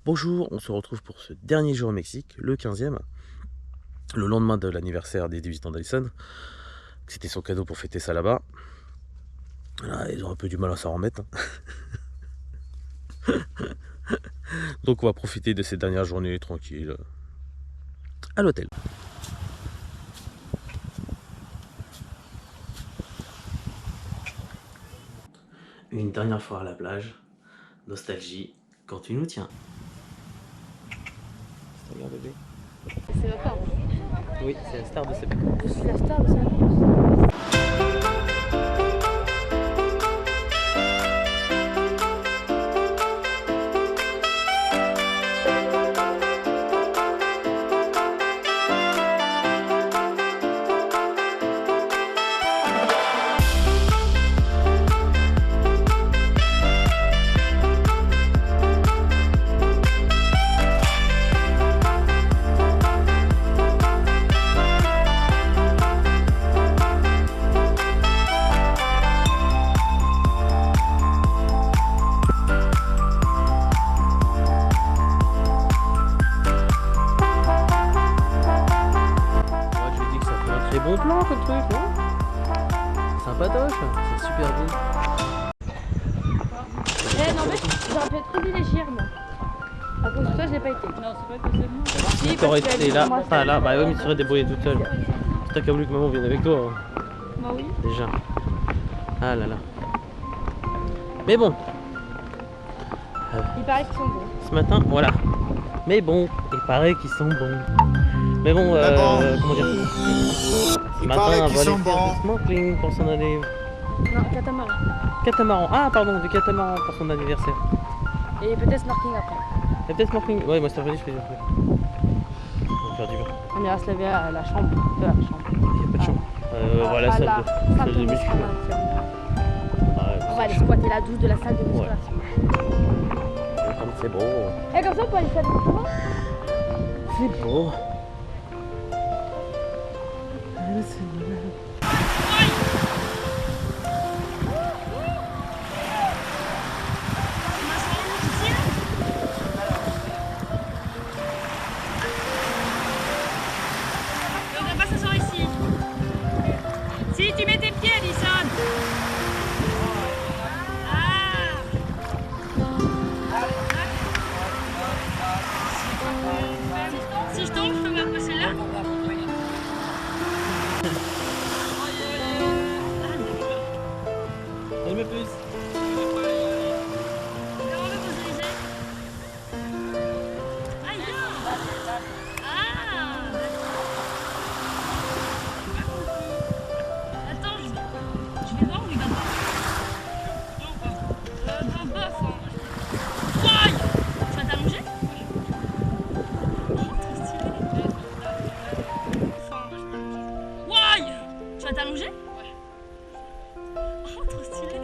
Bonjour, on se retrouve pour ce dernier jour au Mexique, le 15e, le lendemain de l'anniversaire des 18 ans d'Alison. C'était son cadeau pour fêter ça là-bas. Voilà, ils ont un peu du mal à s'en remettre. Donc on va profiter de ces dernières journées tranquilles à l'hôtel. Une dernière fois à la plage, nostalgie quand tu nous tiens. Regarde bébé. C'est la star. Oui, c'est la star de ces vacances. Je suis la star de ces vacances. Bon plan comme truc, non? Sympatoche, c'est super beau. Eh non mais j'aurais pu être privilégiée moi. À cause de toi je l'ai pas été. Non c'est pas que c'est moi. Si, T'aurais été là, pas là, bah oui mais tu serais débrouillée toute seule. C'est toi qui as voulu que maman vienne avec toi. Hein. Bah oui. Déjà. Ah là là. Mais bon. Il paraît qu'ils sont bons. Ce matin, voilà. Mais bon, il paraît qu'ils sont bons. Mais bon, comment dire? Ce matin, on va aller faire du snorkeling pour son anniversaire. Non, catamaran. Catamaran. Ah pardon, du catamaran pour son anniversaire. Et peut-être snorkeling après. Et peut-être snorkeling. Ouais, moi cet après-midi je fais du snorkeling. On va faire du vent. On ira se lever à la chambre. De la chambre. Il n'y a pas de chambre. Voilà, salle de muscu. On va aller squatter la douche de la salle de musculation. Comme c'est beau. Et comme ça on peut aller faire des comment? C'est beau. On va pas s'asseoir ici. Si tu mets tes pieds, Alison. Ah. Si je tombe, je peux me reposer là. Elle me pousse. Comment on veut vous diriger? Aïe. Ah. Attends, je vais voir où il va pas. Bof. Aïe. Tu vas t'allonger? Oh, trop stylé. Aïe. Tu vas t'allonger? Oh, trop stylé.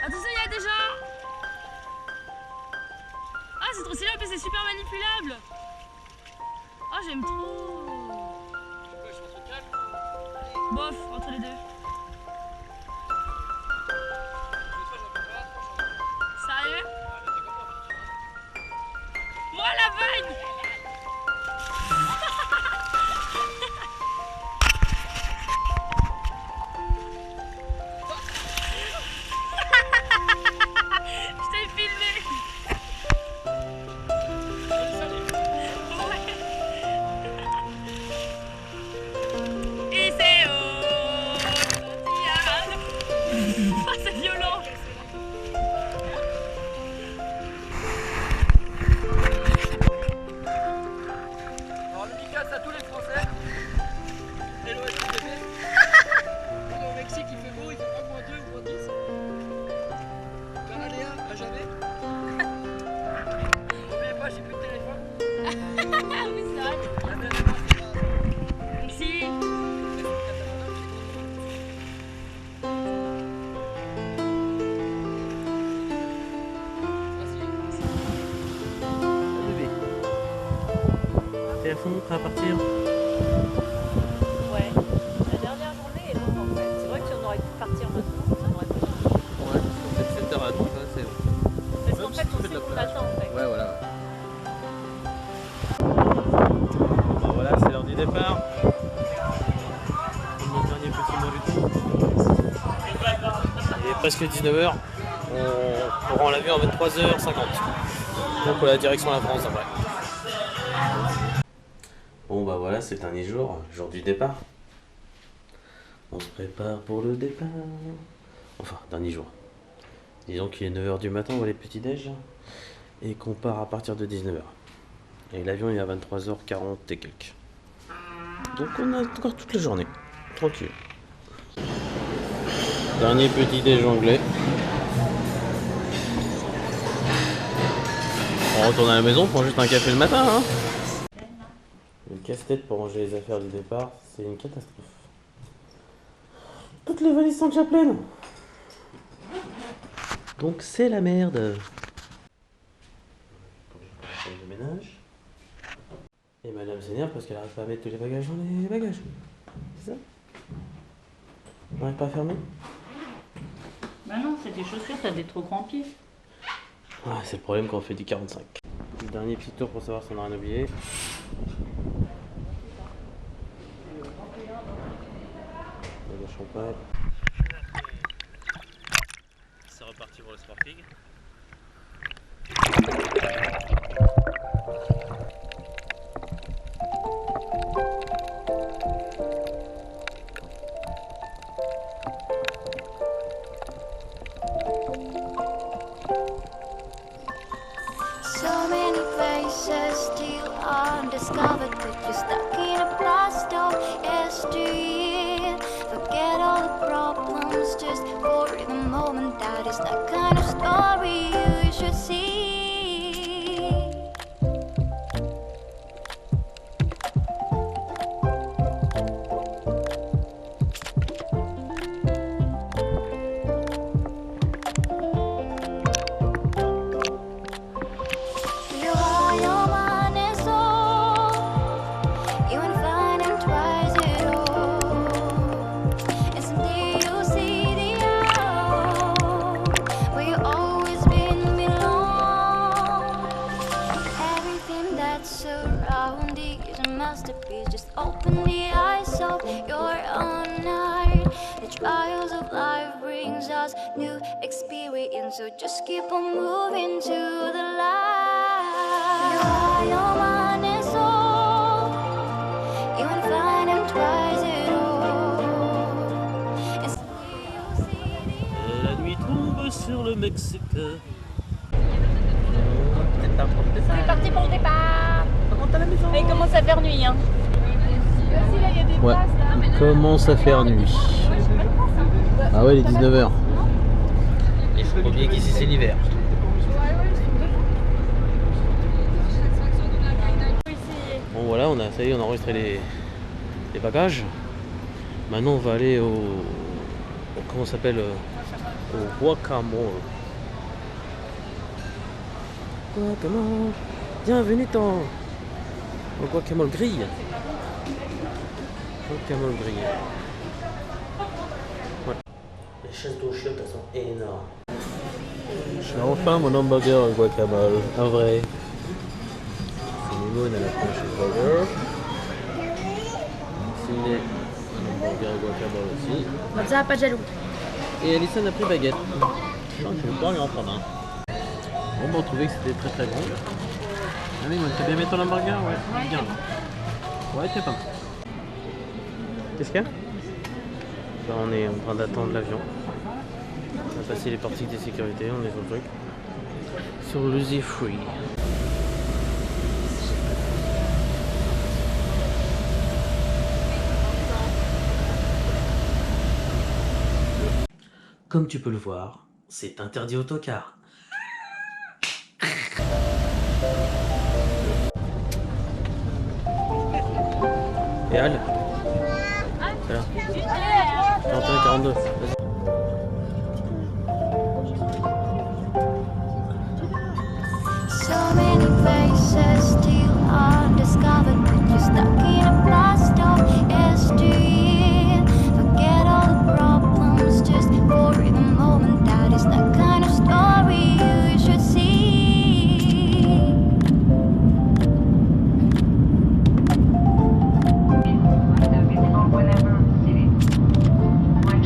Attention, il y a des gens. Ah, c'est trop stylé, en plus c'est super manipulable. Oh, j'aime trop. Bof, entre les deux. Sérieux? Moi la vague. Je t'ai filmé. Ouais. Et c'est oh, c'est violent. Alors dédicace à tous les Français et l'OSDB. Au Mexique il fait beau, il fait pas -2 ou -10. Canaléa à jamais. N'oubliez pas, j'ai plus de téléphone. Ah oui, c'est vrai. La dernière fois, c'est la- Merci. T'es à fond, prêt à partir? Ouais. Il est presque 19h. On rend l'avion à 23h50. Donc on a la direction la France après. Bon bah voilà, c'est le dernier jour, jour du départ. On se prépare pour le départ. Enfin, dernier jour. Disons qu'il est 9h du matin, on va les petits déj. Et qu'on part à partir de 19h. Et l'avion il est à 23h40 et quelques. Donc on a encore toute la journée. Tranquille. Dernier petit déj anglais. On retourne à la maison, on prend juste un café le matin. Hein. Le casse-tête pour ranger les affaires du départ, c'est une catastrophe. Toutes les valises sont déjà pleines. Donc c'est la merde. Pour le ménage. Et madame s'énerve parce qu'elle n'arrive pas à mettre tous les bagages dans les bagages. C'est ça? On n'arrive pas à fermer? Bah non, c'est tes chaussures, t'as des trop grands pieds. Ouais, c'est le problème quand on fait du 45. Le dernier petit tour pour savoir si on a rien oublié. Le champagne. C'est reparti pour le sporting. So many places still undiscovered, but you're stuck in a blast of yesteryear. Forget all the problems just for the moment. That is the kind of story you should see. Just open the eyes of your own heart. The trials of life brings us new experience, so just keep on moving to the light. Your mind and soul, you won't find them twice at all. And someday you'll see the La nuit tombe sur le Mexique. C'est parti pour le départ. Il commence à faire nuit. Hein. Ouais, il commence à faire nuit. Ah ouais, il est 19h. Il faut pas oublier qu'ici c'est l'hiver. Bon voilà, ça y est, on a enregistré les bagages. Maintenant on va aller comment ça s'appelle, au guacamole. Guacamole. Bienvenue dans le guacamole grille. Guacamole grillé. Ouais. Les chaises d'eau chiottes, elles sont énormes. J'ai enfin mon hamburger guacamole, un vrai. C'est Mimoun, elle a pris chez Burger. Ciné, un hamburger guacamole aussi. Mozza, pas jaloux. Et Alison a pris baguette. Je vais pas lui en prendre un. Bon, on trouvait que c'était très très bon. Allez, t'as bien mis ton hamburger? Ouais, bien. Ouais, t'es pas mal. Qu'est-ce qu'il y a? Là, on est en train d'attendre l'avion. On a passé les portiques de sécurité, on est sur le truc. Sur le Z-Free. Comme tu peux le voir, c'est interdit au tocard. Et Al? C'est là. 41, 42. Vas-y. so many places still undiscovered, but you're stuck in a blast of yesteryear. Forget all the problems just for the moment. That is the kind of story you should see. Visible whenever city. When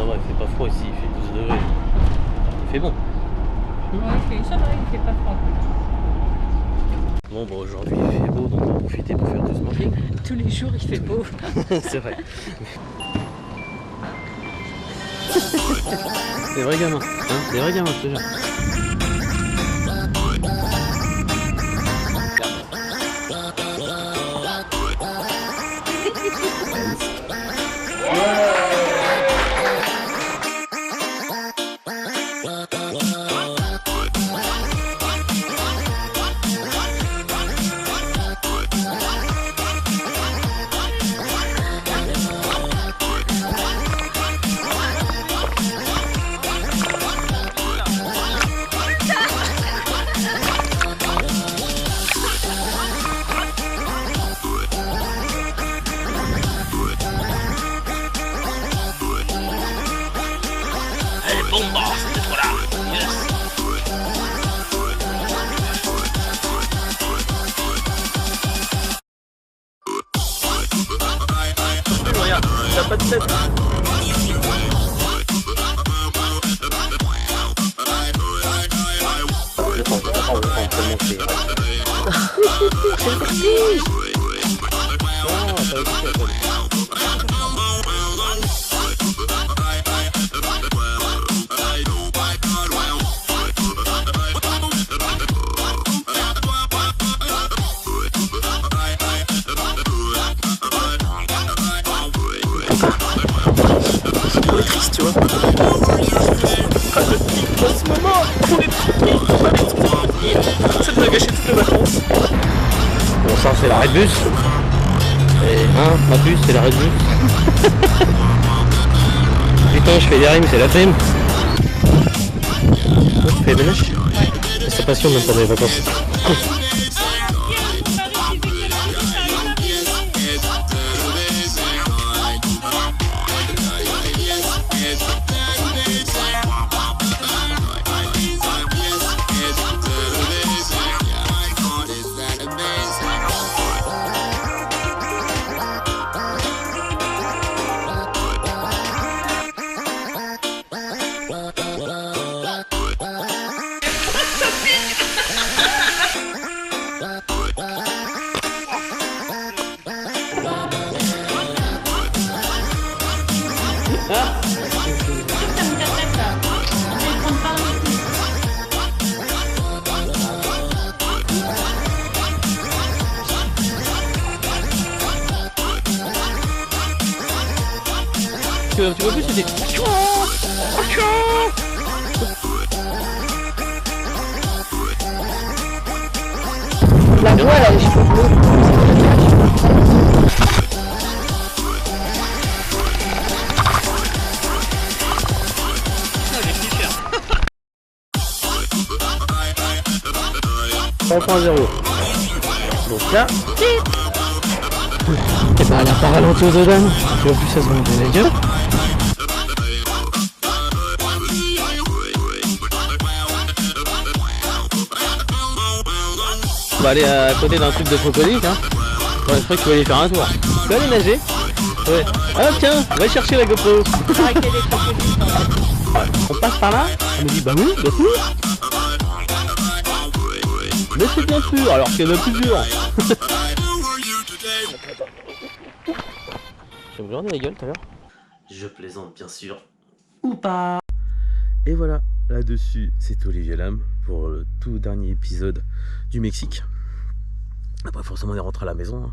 ça va, il fait pas froid ici, il fait 12 degrés. Il fait bon. Ouais, ça va, il fait pas froid. Bon, bah aujourd'hui il fait beau, donc on va profiter pour faire du snorkeling. Tous les jours, il fait beau. C'est vrai. Des vrais gamins, hein, des vrais gamins, je te jure. Regarde, t'as pas de tête. Tu vois, en ce moment, on est tranquille, ça nous a gâché toutes les vacances. Bon, ça c'est l'arrêt de bus. Et ma bus c'est l'arrêt de bus. Putain, je fais des rimes, c'est la prime. Tu fais des mèches. Ça passionne même pendant les vacances. Tu vois plus, c'était... La voix, elle a les cheveux bleus. Donc là, et ben elle a pas ralenti aux deux dames. Tu vois plus ça se monter la gueule. On va aller à côté d'un truc de crocodile, hein. Ouais, je crois que tu vas aller faire un tour. Tu vas aller nager. Ouais. Ah tiens, va chercher la GoPro. On passe par là. On me dit bah oui, bah oui. Mais c'est bien sûr, alors qu'il y en a plusieurs. Je vais me regarder la gueule tout à l'heure. Je plaisante bien sûr. Ou pas. Et voilà, là-dessus, c'est Olivier Lam pour le tout dernier épisode du Mexique. Après forcément on est rentré à la maison.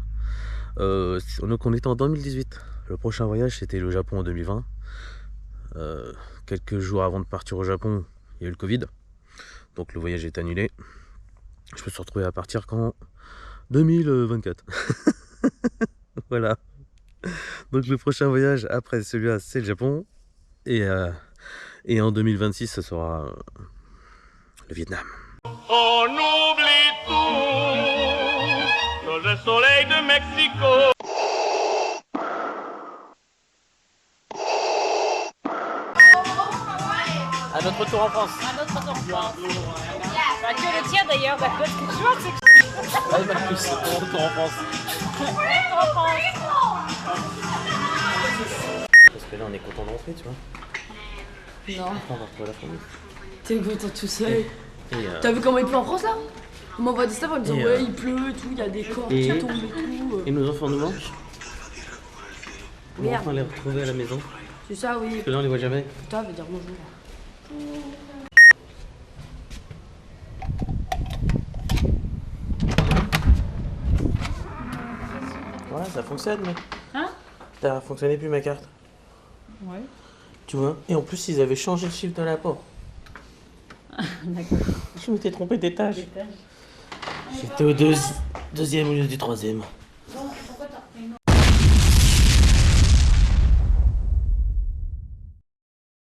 Hein. Donc on était en 2018. Le prochain voyage c'était le Japon en 2020. Quelques jours avant de partir au Japon, il y a eu le Covid. Donc le voyage est annulé. Je me suis retrouvé à partir qu'en 2024. Voilà. Donc le prochain voyage après celui-là c'est le Japon. Et en 2026 ce sera le Vietnam. On oublie tout, le soleil de Mexico. À notre retour en France. À notre retour en France. Bah, que le tien d'ailleurs, parce que tu vois, c'est que... Allez, Marcus, ton retour en France. Retour en France. Parce que là, on est content d'entrer, tu vois. Non. On va retrouver la famille. T'es content tout seul. Et, T'as vu comment il pleut en France là? On m'envoie des snaps en me disant Et, ouais il pleut et tout, il y a des corps qui et- tombent et tout. et nos enfants nous manquent. On va Merde. enfin les retrouver à la maison. C'est ça oui. Parce que là on les voit jamais. Putain, veut dire bonjour. Voilà, ça fonctionne, mais. Hein? Ça a fonctionné plus ma carte. Ouais. Tu vois? Et en plus, ils avaient changé le chiffre de l'apport. D'accord. Je m'étais trompé d'étage. L'étage. J'étais au deuxième au lieu du troisième.